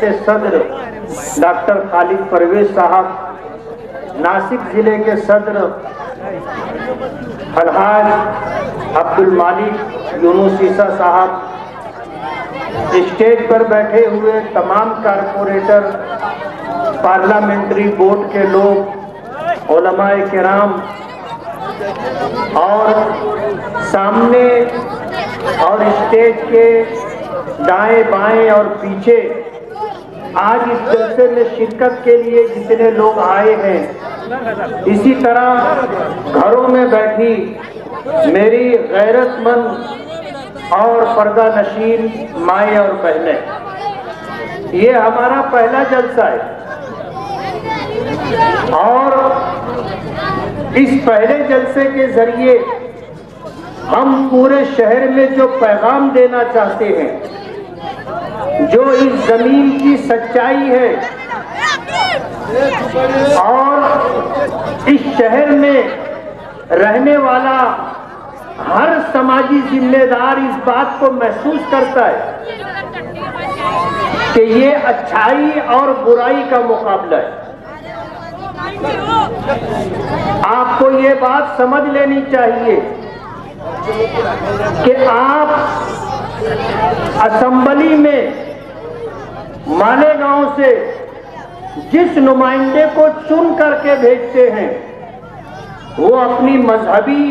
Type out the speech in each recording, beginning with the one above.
سے صدر ڈاکٹر خالد پرویز صاحب، ناسک ضلع کے صدر الحاج عبد المالک یونس عیسیٰ صاحب، اسٹیج پر بیٹھے ہوئے تمام کارپوریٹر، پارلیمنٹری بورڈ کے لوگ، علماء کرام اور سامنے اور اسٹیج کے دائیں بائیں اور پیچھے آج اس جلسے میں شرکت کے لیے جتنے لوگ آئے ہیں، اسی طرح گھروں میں بیٹھی میری غیرت مند اور پردہ نشین مائیں اور بہنیں، یہ ہمارا پہلا جلسہ ہے اور اس پہلے جلسے کے ذریعے ہم پورے شہر میں جو پیغام دینا چاہتے ہیں، جو اس زمین کی سچائی ہے اور اس شہر میں رہنے والا ہر سماجی ذمہ دار اس بات کو محسوس کرتا ہے کہ یہ اچھائی اور برائی کا مقابلہ ہے۔ آپ کو یہ بات سمجھ لینی چاہیے کہ آپ اسمبلی میں مالیگاؤں سے جس نمائندے کو چن کر کے بھیجتے ہیں، وہ اپنی مذہبی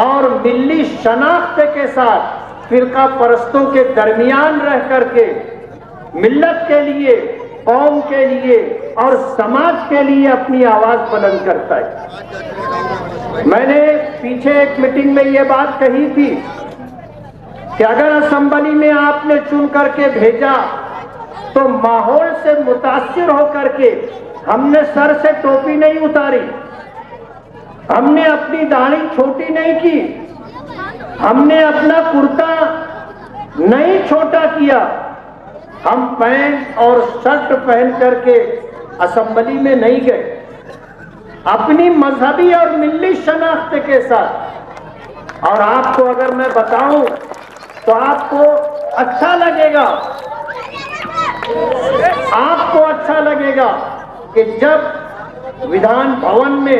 اور ملی شناخت کے ساتھ فرقہ پرستوں کے درمیان رہ کر کے ملت کے لیے، قوم کے لیے اور سماج کے لیے اپنی آواز بلند کرتا ہے۔ میں نے پیچھے ایک میٹنگ میں یہ بات کہی تھی کہ اگر اسمبلی میں آپ نے چن کر کے بھیجا تو ماحول سے متاثر ہو کر کے ہم نے سر سے ٹوپی نہیں اتاری، ہم نے اپنی داڑھی چھوٹی نہیں کی، ہم نے اپنا کرتا نہیں چھوٹا کیا، ہم پینٹ اور شرٹ پہن کر کے اسمبلی میں نہیں گئے، اپنی مذہبی اور ملی شناخت کے ساتھ۔ اور آپ کو اگر میں بتاؤں تو آپ کو اچھا لگے گا، آپ کو اچھا لگے گا کہ جب ودھان بھون میں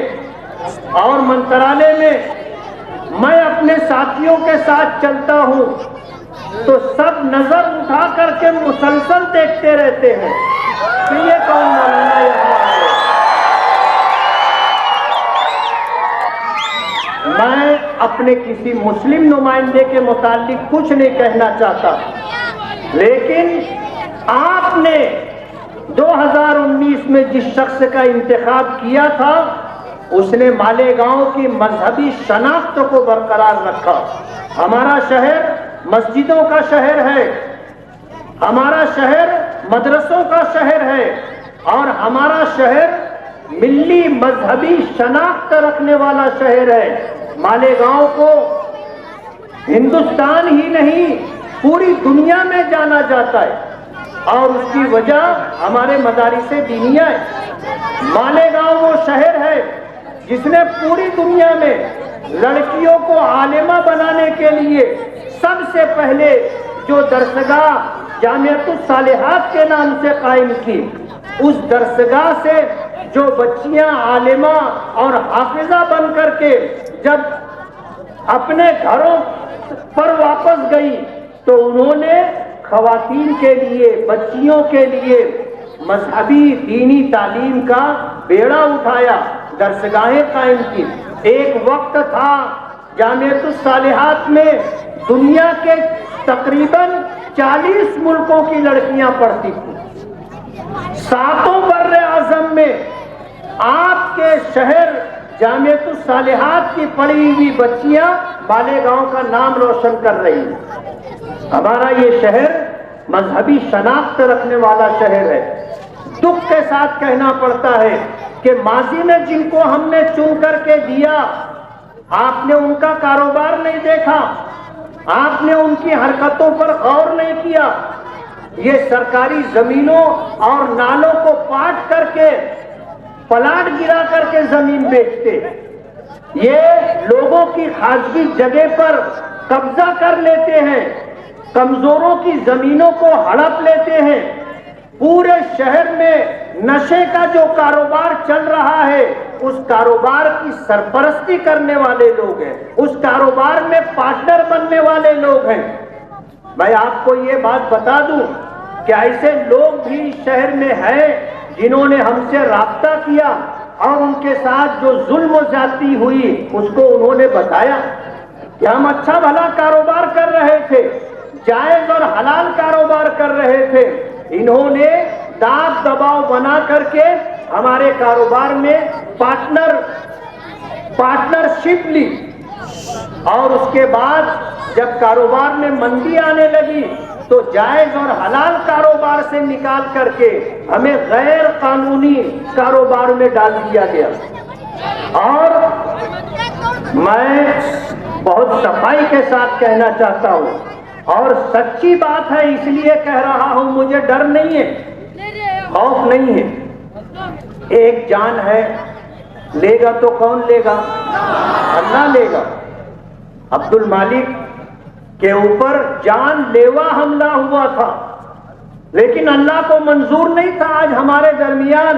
اور منترالیہ میں میں اپنے ساتھیوں کے ساتھ چلتا ہوں تو سب نظر اٹھا کر کے مسلسل دیکھتے رہتے ہیں کہ یہ کون مولانا ہے۔ میں اپنے کسی مسلم نمائندے کے متعلق کچھ نہیں کہنا چاہتا، لیکن آپ نے 2019 میں جس شخص کا انتخاب کیا تھا، اس نے مالیگاؤں کی مذہبی شناخت کو برقرار رکھا۔ ہمارا شہر مسجدوں کا شہر ہے، ہمارا شہر مدرسوں کا شہر ہے اور ہمارا شہر ملی مذہبی شناخت رکھنے والا شہر ہے۔ مالیگاؤں کو ہندوستان ہی نہیں پوری دنیا میں جانا جاتا ہے اور اس کی وجہ ہمارے مدارس دینیہ ہے۔ مالیگاؤں وہ شہر ہے جس نے پوری دنیا میں لڑکیوں کو عالمہ بنانے کے لیے سب سے پہلے جو درسگاہ جامعۃ الصالحات کے نام سے قائم کی، اس درسگاہ سے جو بچیاں عالمہ اور حافظہ بن کر کے جب اپنے گھروں پر واپس گئی تو انہوں نے خواتین کے لیے، بچیوں کے لیے مذہبی دینی تعلیم کا بیڑا اٹھایا، درسگاہیں قائم کی۔ ایک وقت تھا جامعۃ الصالحات میں دنیا کے تقریباً 40 ملکوں کی لڑکیاں پڑھتی تھیں۔ 7 بر اعظم میں آپ کے شہر جامعۃ الصالحات کی پڑھی ہوئی بچیاں مالیگاؤں کا نام روشن کر رہی ہیں۔ ہمارا یہ شہر مذہبی شناخت رکھنے والا شہر ہے۔ دکھ کے ساتھ کہنا پڑتا ہے کہ ماضی میں جن کو ہم نے چن کر کے دیا، آپ نے ان کا کاروبار نہیں دیکھا، آپ نے ان کی حرکتوں پر غور نہیں کیا۔ یہ سرکاری زمینوں اور نالوں کو پاٹ کر کے پلاٹ گرا کر کے زمین بیچتے، یہ لوگوں کی خاصگی جگہ پر قبضہ کر لیتے ہیں، کمزوروں کی زمینوں کو ہڑپ لیتے ہیں، پورے شہر میں نشے کا جو کاروبار چل رہا ہے اس کاروبار کی سرپرستی کرنے والے لوگ ہیں، اس کاروبار میں پارٹنر بننے والے لوگ ہیں۔ میں آپ کو یہ بات بتا دوں کہ ایسے لوگ بھی شہر میں ہیں جنہوں نے ہم سے رابطہ کیا اور ان کے ساتھ جو ظلم و زیادتی ہوئی اس کو انہوں نے بتایا کہ ہم اچھا بھلا کاروبار کر رہے تھے، جائز اور حلال کاروبار کر رہے تھے، انہوں نے داب دباؤ بنا کر کے ہمارے کاروبار میں پارٹنرشپ لی، اور اس کے بعد جب کاروبار میں مندی آنے لگی تو جائز اور حلال کاروبار سے نکال کر کے ہمیں غیر قانونی کاروبار میں ڈال دیا گیا۔ اور میں بہت صفائی کے ساتھ کہنا چاہتا ہوں اور سچی بات ہے اس لیے کہہ رہا ہوں، مجھے ڈر نہیں ہے، خوف نہیں ہے۔ ایک جان ہے، لے گا تو کون لے گا؟ اللہ لے گا۔ عبد المالک کے اوپر جان لیوا حملہ ہوا تھا، لیکن اللہ کو منظور نہیں تھا آج ہمارے درمیان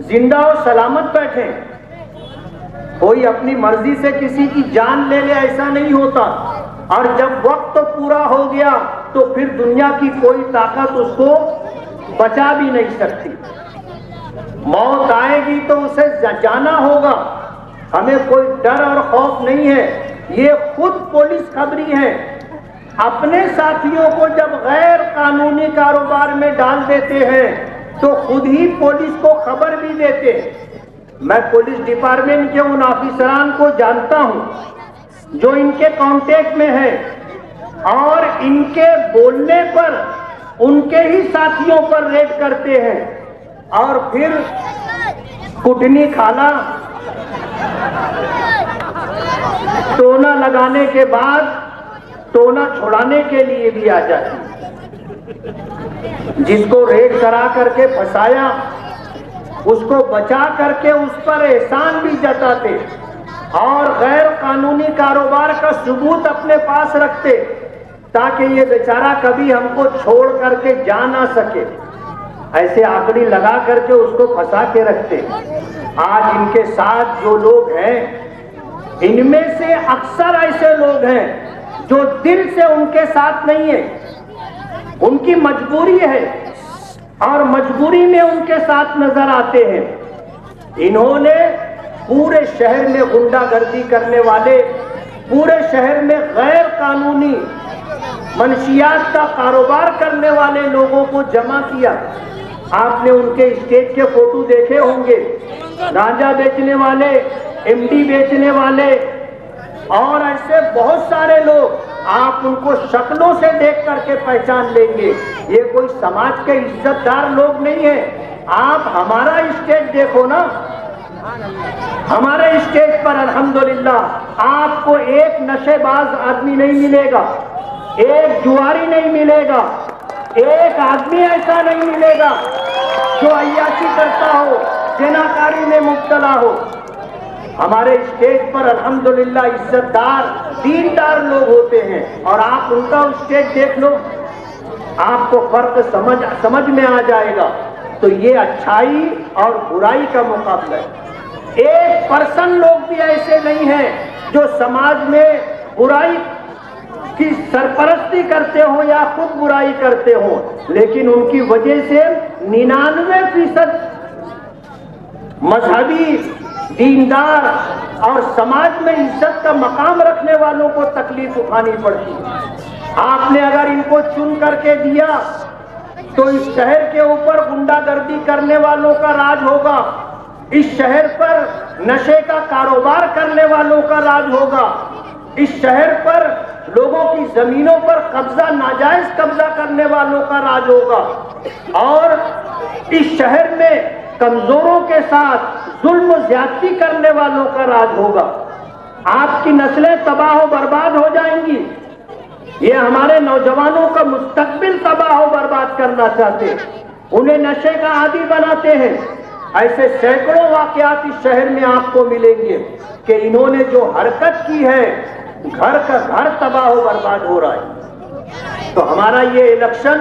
زندہ و سلامت بیٹھے۔ کوئی اپنی مرضی سے کسی کی جان لے لے ایسا نہیں ہوتا، اور جب وقت پورا ہو گیا تو پھر دنیا کی کوئی طاقت اس کو بچا بھی نہیں سکتی۔ موت آئے گی تو اسے جانا ہوگا، ہمیں کوئی ڈر اور خوف نہیں ہے۔ یہ خود پولیس خبری ہے، اپنے ساتھیوں کو جب غیر قانونی کاروبار میں ڈال دیتے ہیں تو خود ہی پولیس کو خبر بھی دیتے ہیں۔ میں پولیس ڈپارٹمنٹ کے ان آفیسران کو جانتا ہوں جو ان کے کانٹیکٹ میں ہیں، اور ان کے بولنے پر ان کے ہی ساتھیوں پر ریڈ کرتے ہیں، اور پھر کٹنی کھانا ٹونا لگانے کے بعد ٹونا چھڑانے کے لیے بھی آ جاتی۔ جس کو ریڈ کرا کر کے پھنسایا اس کو بچا کر کے اس پر احسان بھی جتاتے، اور غیر قانونی کاروبار کا ثبوت اپنے پاس رکھتے تاکہ یہ بیچارہ کبھی ہم کو چھوڑ کر کے جا نہ سکے۔ ایسے آکڑی لگا کر کے اس کو پھنسا کے رکھتے۔ آج ان کے ساتھ جو لوگ ہیں ان میں سے اکثر ایسے لوگ ہیں جو دل سے ان کے ساتھ نہیں ہیں، ان کی مجبوری ہے اور مجبوری میں ان کے ساتھ نظر آتے ہیں۔ انہوں نے پورے شہر میں غنڈہ گردی کرنے والے، پورے شہر میں غیر قانونی منشیات کا کاروبار کرنے والے لوگوں کو جمع کیا۔ آپ نے ان کے اسٹیج کے فوٹو دیکھے ہوں گے، گانجا بیچنے والے، ایم ڈی بیچنے والے اور ایسے بہت سارے لوگ، آپ ان کو شکلوں سے دیکھ کر کے پہچان لیں گے۔ یہ کوئی سماج کے عزت دار لوگ نہیں ہیں۔ آپ ہمارا اسٹیج دیکھو نا، ہمارے اسٹیج پر الحمدللہ آپ کو ایک نشے باز آدمی نہیں ملے گا، ایک جواری نہیں ملے گا، ایک آدمی ایسا نہیں ملے گا جو عیاشی کرتا ہو، زناکاری میں مبتلا ہو۔ ہمارے اسٹیج پر الحمدللہ عزت دار، دیندار لوگ ہوتے ہیں، اور آپ ان کا اسٹیج دیکھ لو، آپ کو فرق سمجھ میں آ جائے گا۔ تو یہ اچھائی اور برائی کا مقابلہ ہے۔ ایک پرسن لوگ بھی ایسے نہیں ہیں جو سماج میں برائی کی سرپرستی کرتے ہوں یا خود برائی کرتے ہوں، لیکن ان کی وجہ سے 99% مذہبی، دیندار اور سماج میں عزت کا مقام رکھنے والوں کو تکلیف اٹھانی پڑتی ہے۔ آپ نے اگر ان کو چن کر کے دیا تو اس شہر کے اوپر غنڈہ گردی کرنے والوں کا راج ہوگا، اس شہر پر نشے کا کاروبار کرنے والوں کا راج ہوگا، اس شہر پر لوگوں کی زمینوں پر قبضہ، ناجائز قبضہ کرنے والوں کا راج ہوگا، اور اس شہر میں کمزوروں کے ساتھ ظلم و زیادتی کرنے والوں کا راج ہوگا۔ آپ کی نسلیں تباہ و برباد ہو جائیں گی۔ یہ ہمارے نوجوانوں کا مستقبل تباہ و برباد کرنا چاہتے ہیں، انہیں نشے کا عادی بناتے ہیں۔ ایسے سینکڑوں واقعات اس شہر میں آپ کو ملیں گے کہ انہوں نے جو حرکت کی ہے، گھر کا گھر تباہ و برباد ہو رہا ہے۔ تو ہمارا یہ الیکشن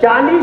40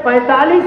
45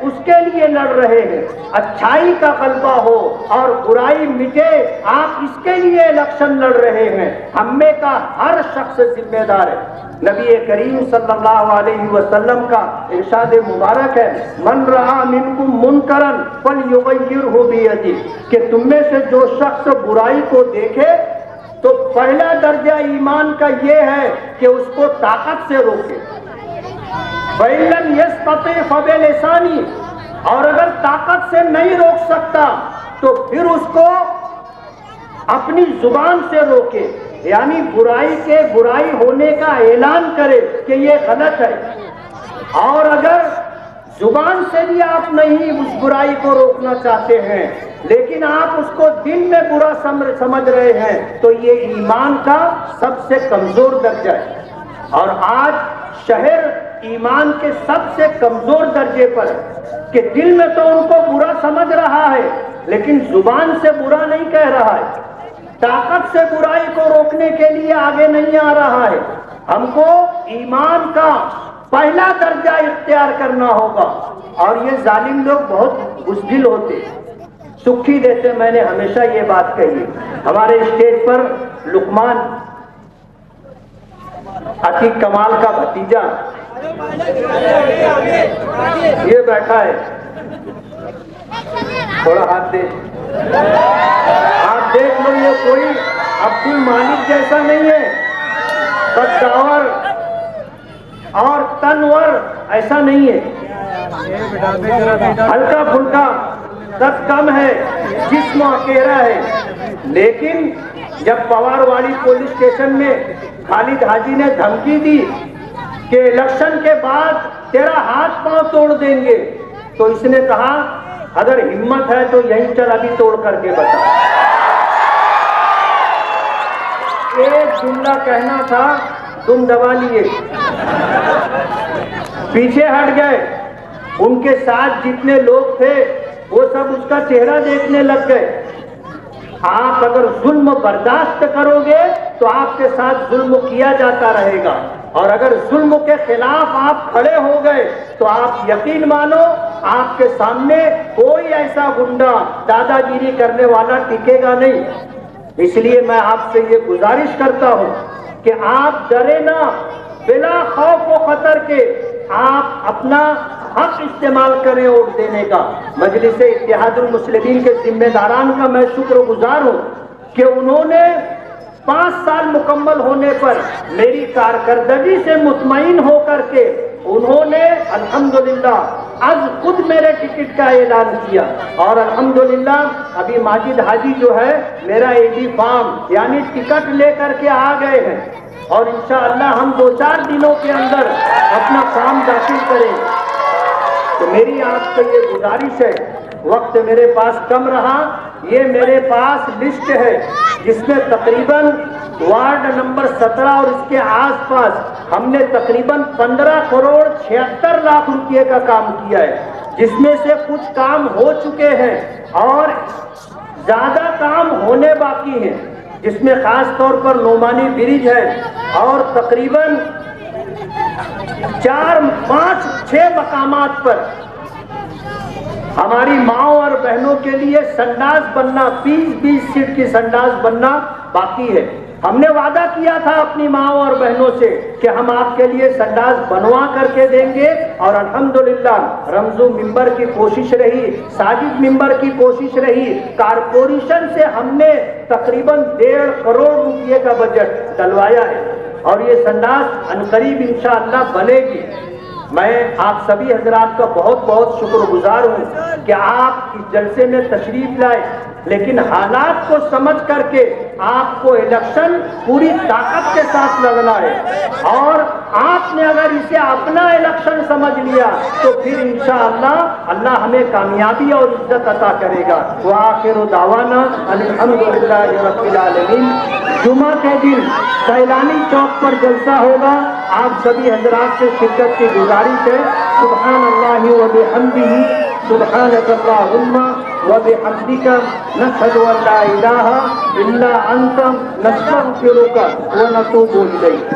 اس کے لیے لڑ رہے ہیں، اچھائی کا غلبہ ہو اور برائی مٹے آپ اس کے لیے الیکشن لڑ رہے ہیں۔ ہم میں کا ہر شخص ذمہ دار ہے۔ نبی کریم صلی اللہ علیہ وسلم کا ارشاد مبارک ہے، من رہا منکم منکرا فلیغیرہ بیدہ، کہ تم میں سے جو شخص برائی کو دیکھے تو پہلا درجہ ایمان کا یہ ہے کہ اس کو طاقت سے روکے۔ فَإِن لَّمْ يَسْتَطِعْ فَبِلِسَانِهِ، اور اگر طاقت سے نہیں روک سکتا تو پھر اس کو اپنی زبان سے روکے، یعنی برائی ہونے کا اعلان کرے کہ یہ غلط ہے۔ اور اگر زبان سے بھی آپ نہیں اس برائی کو روکنا چاہتے ہیں لیکن آپ اس کو دل میں برا سمجھ رہے ہیں تو یہ ایمان کا سب سے کمزور درجہ ہے۔ اور آج شہر ایمان کے سب سے کمزور درجے پر ہے کہ دل میں تو ان کو برا سمجھ رہا ہے لیکن زبان سے برا نہیں کہہ رہا ہے، طاقت سے برائی کو روکنے کے لیے آگے نہیں آ رہا ہے۔ ہم کو ایمان کا پہلا درجہ اختیار کرنا ہوگا۔ اور یہ ظالم لوگ بہت بزدل ہوتے، سکھی دیتے۔ میں نے ہمیشہ یہ بات کہی، ہمارے اسٹیج پر لقمان عتیق کمال کا بھتیجا یہ بیٹھا ہے، تھوڑا ہاتھ دے، آپ دیکھ لو، یہ کوئی عبد المالک جیسا نہیں ہے، قداور اور تنور ایسا نہیں ہے، ہلکا پھلکا، قد کم ہے، جسم اکیرا ہے۔ لیکن جب پوار والی پولیس اسٹیشن میں خالد حاجی نے دھمکی دی کہ الیکشن کے بعد تیرا ہاتھ پاؤں توڑ دیں گے تو اس نے کہا اگر ہمت ہے تو یہیں چل، ابھی توڑ کر کے بتا۔ ایک جملہ کہنا تھا، تم دبا لیے، پیچھے ہٹ گئے۔ ان کے ساتھ جتنے لوگ تھے وہ سب اس کا چہرہ دیکھنے لگ گئے۔ آپ اگر ظلم برداشت کرو گے تو آپ کے ساتھ ظلم کیا جاتا رہے گا، اور اگر ظلم کے خلاف آپ کھڑے ہو گئے تو آپ یقین مانو آپ کے سامنے کوئی ایسا گنڈا دادا گیری کرنے والا ٹکے گا نہیں۔ اس لیے میں آپ سے یہ گزارش کرتا ہوں کہ آپ ڈرے نہ، بلا خوف و خطر کے آپ اپنا حق استعمال کریں ووٹ دینے کا۔ مجلس اتحاد المسلمین کے ذمہ داران کا میں شکر گزار ہوں کہ انہوں نے 5 سال مکمل ہونے پر میری کارکردگی سے مطمئن ہو کر کے انہوں نے الحمدللہ آج خود میرے ٹکٹ کا اعلان کیا، اور الحمدللہ ابھی ماجد حاجی جو ہے میرا ایڈی فارم یعنی ٹکٹ لے کر کے آ گئے ہیں، اور انشاءاللہ ہم 2-4 دنوں کے اندر اپنا فارم داخل کریں۔ تو میری آپ سے یہ گزارش ہے، وقت میرے پاس کم رہا، یہ میرے پاس لسٹ ہے جس میں تقریباً وارڈ نمبر 17 اور اس کے آس پاس ہم نے تقریباً 15 کروڑ 76 لاکھ روپے کا کام کیا ہے، جس میں سے کچھ کام ہو چکے ہیں اور زیادہ کام ہونے باقی ہیں، جس میں خاص طور پر نعمانی برج ہے، اور تقریباً 4, 5, 6 مقامات پر ہماری ماؤں اور بہنوں کے لیے سنڈاس بننا، 20 سیٹ کی سنڈاس بننا باقی ہے۔ ہم نے وعدہ کیا تھا اپنی ماؤں اور بہنوں سے کہ ہم آپ کے لیے سنڈاس بنوا کر کے دیں گے، اور الحمدللہ رمضو ممبر کی کوشش رہی، ساجد ممبر کی کوشش رہی، کارپوریشن سے ہم نے تقریباً 1.5 کروڑ روپے کا بجٹ ڈلوایا ہے، اور یہ سنڈاس عنقریب انشاءاللہ بنے گی۔ میں آپ سبھی حضرات کا بہت بہت شکر گزار ہوں کہ آپ اس جلسے میں تشریف لائے، لیکن حالات کو سمجھ کر کے آپ کو الیکشن پوری طاقت کے ساتھ لڑنا ہے، اور آپ نے اگر اسے اپنا الیکشن سمجھ لیا تو پھر انشاءاللہ اللہ ہمیں کامیابی اور عزت عطا کرے گا۔ وآخر دعوانا الحمدللہ رب العالمین۔ جمعہ کے دن سیلانی چوک پر جلسہ ہوگا، آپ سبھی حضرات سے شرکت کی گزارش ہے۔ سبحان اللہ و بحمدہ، سبحانک اللہم و بحمدک، نشہد ان لا الہ الا انت، نستغفرک و نتوب الیک۔